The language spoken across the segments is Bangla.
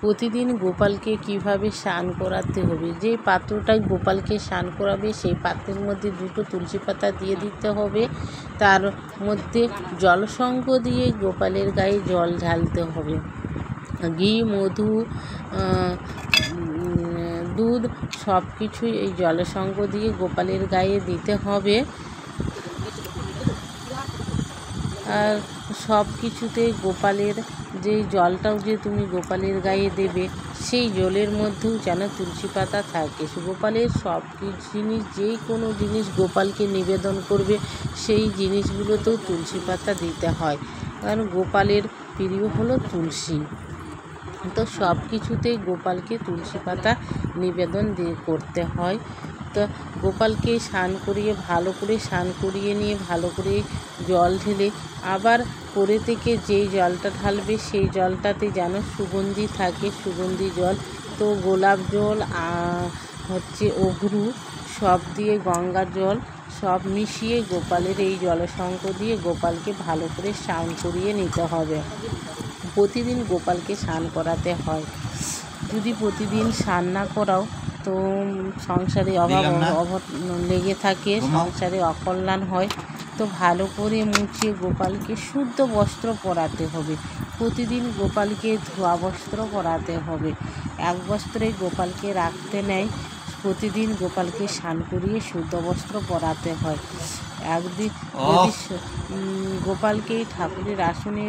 প্রতিদিন গোপালকে কিভাবে স্নান করাতে হবে, যে পাত্রটায় গোপালকে স্নান করাবে সেই পাত্রের মধ্যে 2টো তুলসী পাতা দিয়ে দিতে হবে। তার মধ্যে জলসঙ্গ দিয়ে গোপালের গায়ে জল ঢালতে হবে। ঘি, মধু, দুধ সব কিছুই এই জলসঙ্গ দিয়ে গোপালের গায়ে দিতে হবে। আর সব কিছুতে গোপালের যে জলটাও যে তুমি গোপালের গায়ে দেবে সেই জলের মধ্যেও যেন তুলসী পাতা থাকে। গোপালের সব জিনিস, যেই কোনো জিনিস গোপালকে নিবেদন করবে সেই জিনিসগুলোতেও তুলসী পাতা দিতে হয়, কারণ গোপালের প্রিয় হলো তুলসী। তো সব কিছুতেই গোপালকে তুলসী পাতা নিবেদন দিয়ে করতে হয়। তো গোপালকে স্নান করিয়ে ভালো করে স্নান করিয়ে নিয়ে ভালো করে জল ঢেলে আবার পরে থেকে যেই জলটা ঢালবে সেই জলটাতে যেন সুগন্ধি থাকে, সুগন্ধি জল। তো গোলাপ জল, অঘ্রু সব দিয়ে, গঙ্গার জল সব মিশিয়ে গোপালের এই জলসঙ্গ দিয়ে গোপালকে ভালো করে স্নান করিয়ে নিতে হবে। প্রতিদিন গোপালকে স্নান করাতে হয়। যদি প্রতিদিন স্নান না করাও তো সংসারে অভাব লেগে থাকে, সংসারে অকল্যাণ হয়। তো ভালো করে মুছিয়ে গোপালকে শুদ্ধ বস্ত্র পরাতে হবে। প্রতিদিন গোপালকে ধোয়া বস্ত্র পরাতে হবে। এক বস্ত্রে গোপালকে রাখতে নেয়, প্রতিদিন গোপালকে স্নান করিয়ে শুদ্ধ বস্ত্র পরাতে হয়। একদিন যদি গোপালকে ঠাকুরের আসনে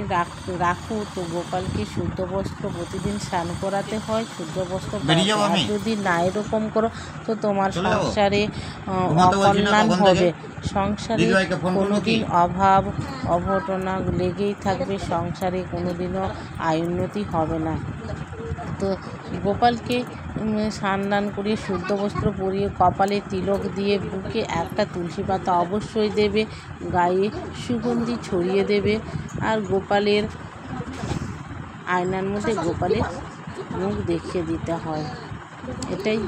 রাখো তো গোপালকে শুদ্ধ বস্ত্র প্রতিদিন স্নান করাতে হয়, শুদ্ধ বস্ত্র পরাতে হয়। আর যদি না এরকম করো তো তোমার সংসারে অকল্যাণ হবে, সংসারে কোনোদিন অভাব অঘটনা লেগেই থাকবে, সংসারে কোনোদিনও আয় উন্নতি হবে না। তো গোপালকে স্নান করিয়ে শুদ্ধ বস্ত্র পরিয়ে কপালে তিলক দিয়ে বুকে একটা তুলসী পাতা অবশ্যই দেবে, গায়ে সুগন্ধি ছড়িয়ে দেবে। আর গোপালের আয়নার মধ্যে গোপালের মুখ দেখিয়ে দিতে হয়। এটাই।